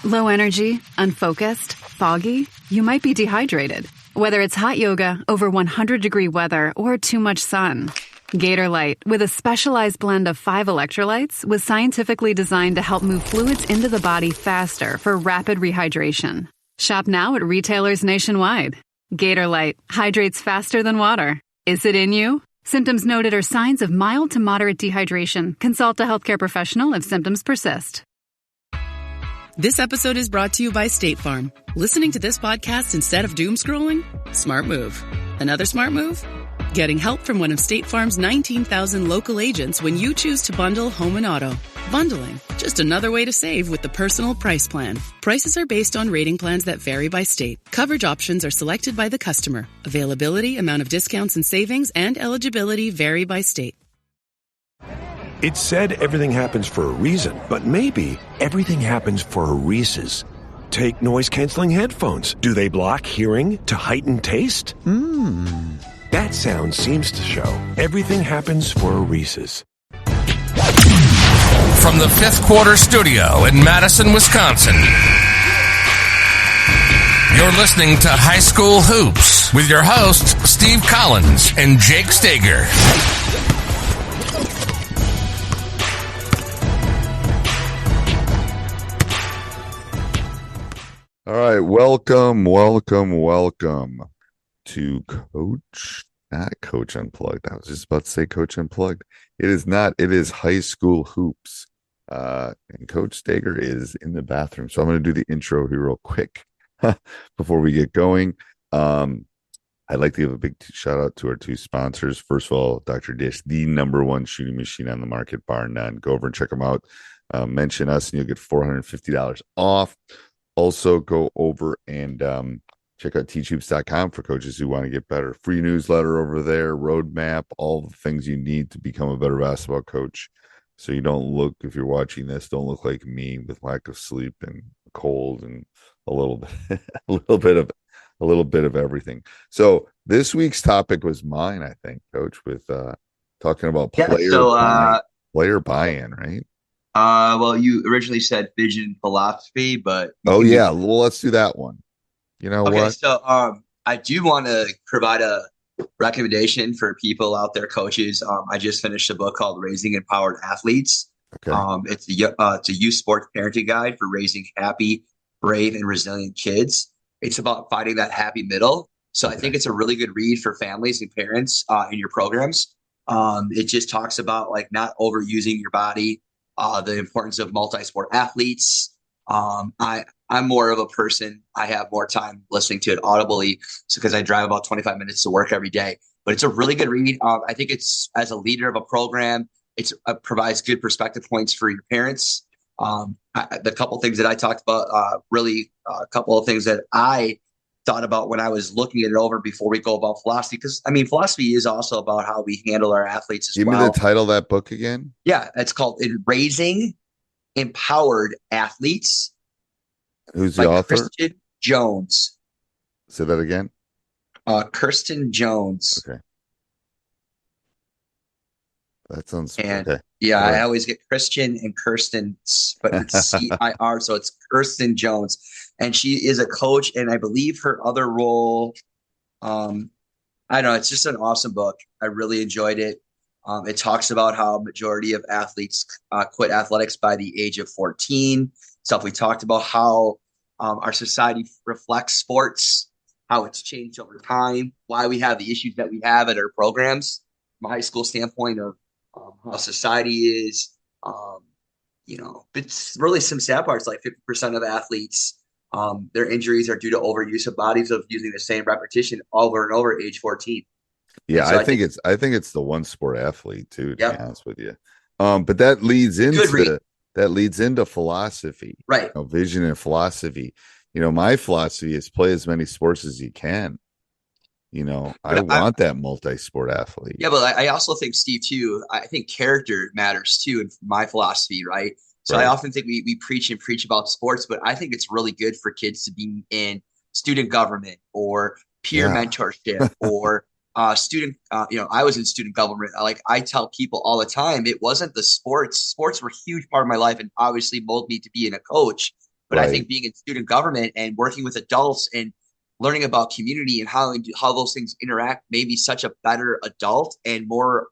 Low energy, unfocused, foggy? You might be dehydrated. Whether it's hot yoga, over 100-degree weather, or too much sun. Gatorlight, with a specialized blend of 5 electrolytes, was scientifically designed to help move fluids into the body faster for rapid rehydration. Shop now at retailers nationwide. Gatorlight hydrates faster than water. Is it in you? Symptoms noted are signs of mild to moderate dehydration. Consult a healthcare professional if symptoms persist. This episode is brought to you by State Farm. Listening to this podcast instead of doom scrolling? Smart move. Another smart move? Getting help from one of State Farm's 19,000 local agents when you choose to bundle home and auto. Bundling, just another way to save with the Personal Price Plan. Prices are based on rating plans that vary by state. Coverage options are selected by the customer. Availability, amount of discounts and savings, and eligibility vary by state. It's said everything happens for a reason, but maybe everything happens for a Reese's. Take noise-canceling headphones. Do they block hearing to heighten taste? That sound seems to show everything happens for a Reese's. From the Fifth Quarter Studio in Madison, Wisconsin, you're listening to High School Hoops with your hosts, Steve Collins and Jake Stager. All right, welcome to not Coach Unplugged. I was just about to say Coach Unplugged. It is not. It is High School Hoops. And Coach Stager is in the bathroom. So I'm going to do the intro here real quick before we get going. I'd like to give a big shout out to our 2 sponsors. First of all, Dr. Dish, the #1 shooting machine on the market, bar none. Go over and check them out. Mention us and you'll get $450 off. Also, go over and check out teachhoops.com for coaches who want to get better. Free newsletter over there, roadmap, all the things you need to become a better basketball coach. So you don't look, if you're watching this, don't look like me with lack of sleep and cold and a little bit of everything. So this week's topic was mine, I think, Coach, with talking about player buy-in, right? Well, you originally said vision philosophy, but well, let's do that one. You know what? So I do want to provide a recommendation for people out there, coaches. I just finished a book called Raising Empowered Athletes. Okay. It's a youth sports parenting guide for raising happy, brave, and resilient kids. It's about finding that happy middle. So I think it's a really good read for families and parents in your programs. It just talks about like not overusing your body. The importance of multi-sport athletes. I'm more of a person. I have more time listening to it audibly because I drive about 25 minutes to work every day. But it's a really good read. I think it's, as a leader of a program, it provides good perspective points for your parents. The couple things that I talked about, a couple of things that I thought about when I was looking it over before we go about philosophy, because I mean, philosophy is also about how we handle our athletes as well. Give me the title of that book again. Yeah, it's called Raising Empowered Athletes. Who's the author? Kirsten Jones. Say that again. Kirsten Jones. Okay. That sounds okay. Yeah, right. I always get Christian and Kirsten, but it's CIR, so it's Kirsten Jones. And she is a coach, and I believe her other role, I don't know, it's just an awesome book. I really enjoyed it. It talks about how majority of athletes quit athletics by the age of 14. Stuff we talked about, how our society reflects sports, how it's changed over time, why we have the issues that we have at our programs, from a high school standpoint of how society is. It's really some sad parts, like 50% of athletes, their injuries are due to overuse of bodies of using the same repetition over and over at age 14. Yeah, so I think it's the one sport athlete too, to be honest with you. But that leads into philosophy, right? Vision and philosophy. My philosophy is play as many sports as you can. I want that multi-sport athlete. Yeah, but I also think, Steve, too, I think character matters too in my philosophy, right? So right. I often think we preach about sports, but I think it's really good for kids to be in student government or peer mentorship or student. I was in student government. I tell people all the time, it wasn't the sports. Sports were a huge part of my life and obviously molded me to being a coach. But I think being in student government and working with adults and learning about community and how those things interact made me such a better adult and more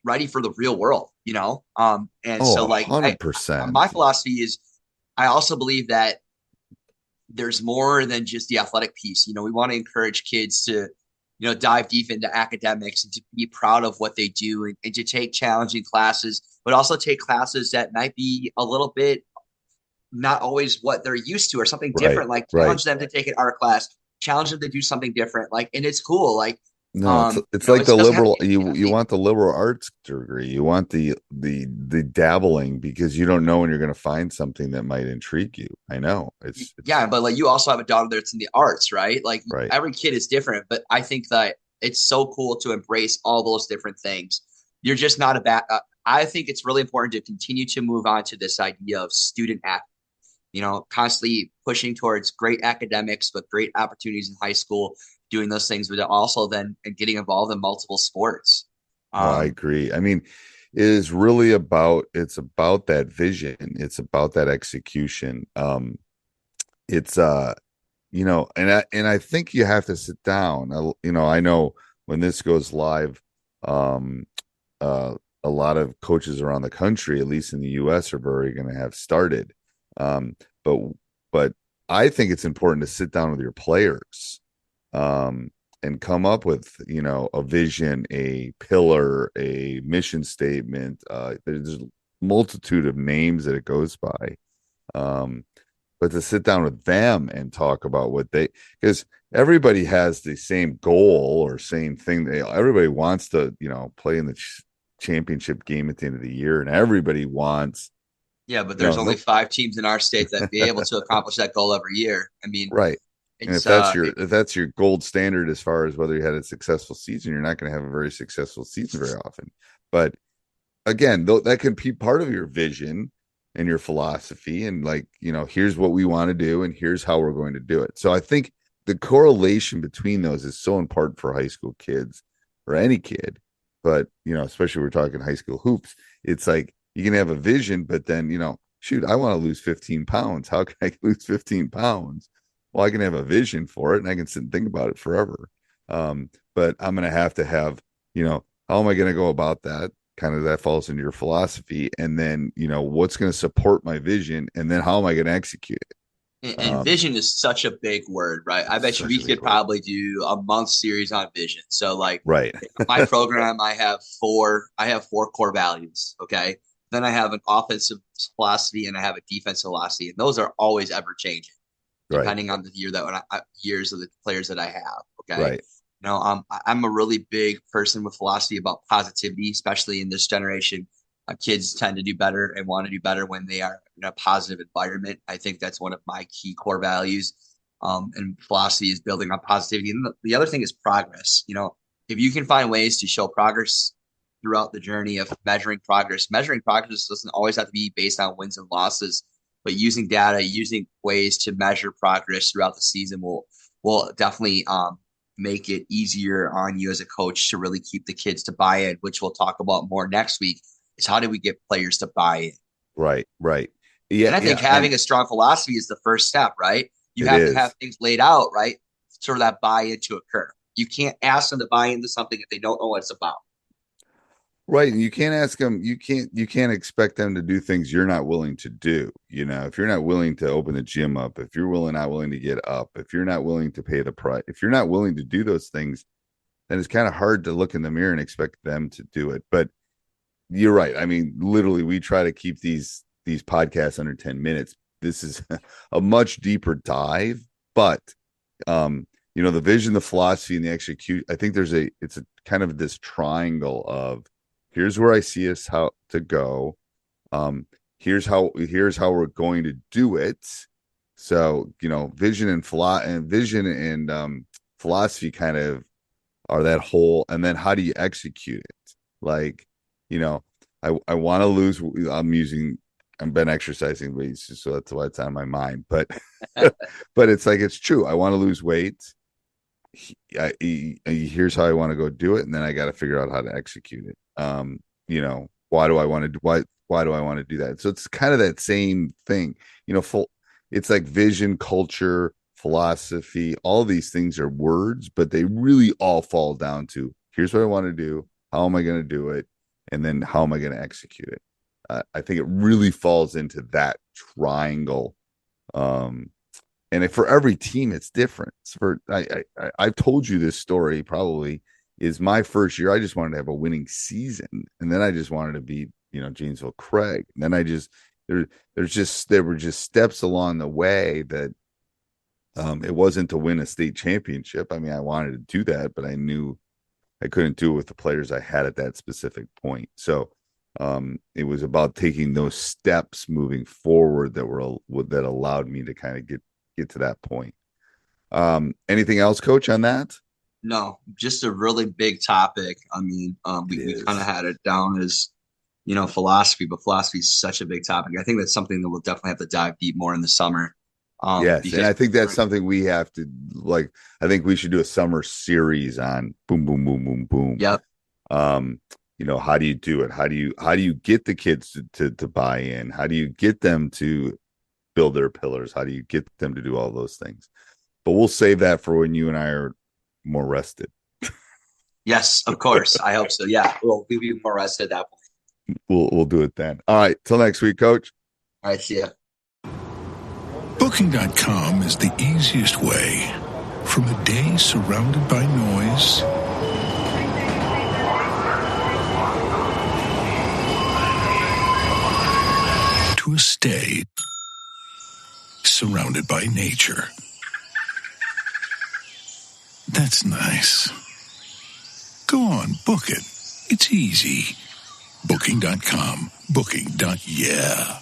ready for the real world, And so like 100%. my philosophy is I also believe that there's more than just the athletic piece. We want to encourage kids to, dive deep into academics and to be proud of what they do and to take challenging classes, but also take classes that might be a little bit not always what they're used to or something different. Like challenge them to take an art class, challenge them to do something different. Like, and it's cool. Like, no, it's like the liberal. You want the liberal arts degree. You want the dabbling because you don't know when you're going to find something that might intrigue you. I know it's but like you also have a daughter that's in the arts, right? Like every kid is different, but I think that it's so cool to embrace all those different things. You're just not a bad. I think it's really important to continue to move on to this idea of student athlete. Constantly pushing towards great academics, but great opportunities in high school. Doing those things, but also then getting involved in multiple sports. I agree. I mean, it's about that vision. It's about that execution. It's and I think you have to sit down. I know when this goes live, a lot of coaches around the country, at least in the US, are already going to have started. But I think it's important to sit down with your players. And come up with, a vision, a pillar, a mission statement. There's a multitude of names that it goes by. But to sit down with them and talk about because everybody has the same goal or same thing. Everybody wants to, play in the championship game at the end of the year, and everybody wants. Yeah, but there's only 5 teams in our state that be able to accomplish that goal every year. I mean, right. And if that's your gold standard as far as whether you had a successful season, you're not going to have a very successful season very often. But again, that can be part of your vision and your philosophy. And like, here's what we want to do and here's how we're going to do it. So I think the correlation between those is so important for high school kids or any kid. But, especially we're talking high school hoops. It's like you can have a vision, but then, shoot, I want to lose 15 pounds. How can I lose 15 pounds? Well, I can have a vision for it and I can sit and think about it forever. But I'm going to have, how am I going to go about that? Kind of that falls into your philosophy. And then, what's going to support my vision? And then how am I going to execute it? And vision is such a big word, right? I bet you we could probably do a month series on vision. So like my program, I have four core values. Okay. Then I have an offensive philosophy and I have a defensive philosophy. And those are always ever changing. Depending on the years of the players that I have. Okay. Right. I'm a really big person with philosophy about positivity, especially in this generation. Kids tend to do better and want to do better when they are in a positive environment. I think that's one of my key core values. And philosophy is building on positivity. And the other thing is progress. If you can find ways to show progress throughout the journey of measuring progress doesn't always have to be based on wins and losses. But using data, using ways to measure progress throughout the season will definitely make it easier on you as a coach to really keep the kids to buy in, which we'll talk about more next week, is how do we get players to buy in? Right. Yeah. And I think having a strong philosophy is the first step, right? You have to have things laid out, right? Sort of that buy-in to occur. You can't ask them to buy into something if they don't know what it's about. Right. And you can't ask them, you can't expect them to do things you're not willing to do. If you're not willing to open the gym up, if you're not willing to get up, if you're not willing to pay the price, if you're not willing to do those things, then it's kind of hard to look in the mirror and expect them to do it. But you're right. I mean, literally, we try to keep these podcasts under 10 minutes. This is a much deeper dive, but the vision, the philosophy, and the execute. I think it's a kind of this triangle of, here's where I see us how to go. Here's how we're going to do it. So, vision and philosophy kind of are that whole, and then how do you execute it? Like, I want to lose. I've been exercising weight, so that's why it's on my mind. But, but it's like, it's true. I want to lose weight. Here's how I want to go do it. And then I got to figure out how to execute it. Why do I want to do why? why do I want to do that? So it's kind of that same thing, it's like vision, culture, philosophy, all these things are words, but they really all fall down to here's what I want to do. How am I going to do it? And then how am I going to execute it? I think it really falls into that triangle. And for every team, it's different. I've told you this story probably is my first year. I just wanted to have a winning season. And then I just wanted to be, Janesville Craig. And then there were just steps along the way that it wasn't to win a state championship. I mean, I wanted to do that, but I knew I couldn't do it with the players I had at that specific point. So it was about taking those steps moving forward that allowed me to kind of get to that point. Anything else, Coach, on that? No, just a really big topic. I mean, we kind of had it down as, philosophy, but philosophy is such a big topic. I think that's something that we'll definitely have to dive deep more in the summer. Yes, and I think that's something we have to I think we should do a summer series on boom, boom, boom, boom, boom. Yep. How do you do it? How do you get the kids to buy in? How do you get them to build their pillars? How do you get them to do all those things? But we'll save that for when you and I are more rested. Yes, of course. I hope so. Yeah, we'll be more rested at that point. We'll do it then. All right. Till next week, Coach. All right. See ya. Booking.com is the easiest way from a day surrounded by noise to a stay surrounded by nature. That's nice. Go on, book it. It's easy. Booking.com. Booking.yeah.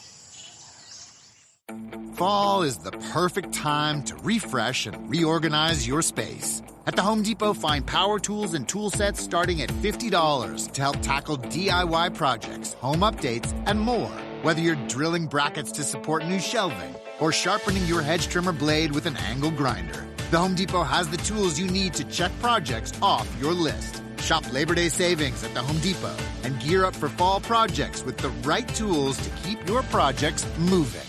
Fall is the perfect time to refresh and reorganize your space. At the Home Depot, find power tools and tool sets starting at $50 to help tackle DIY projects, home updates, and more. Whether you're drilling brackets to support new shelving or sharpening your hedge trimmer blade with an angle grinder, the Home Depot has the tools you need to check projects off your list. Shop Labor Day savings at the Home Depot and gear up for fall projects with the right tools to keep your projects moving.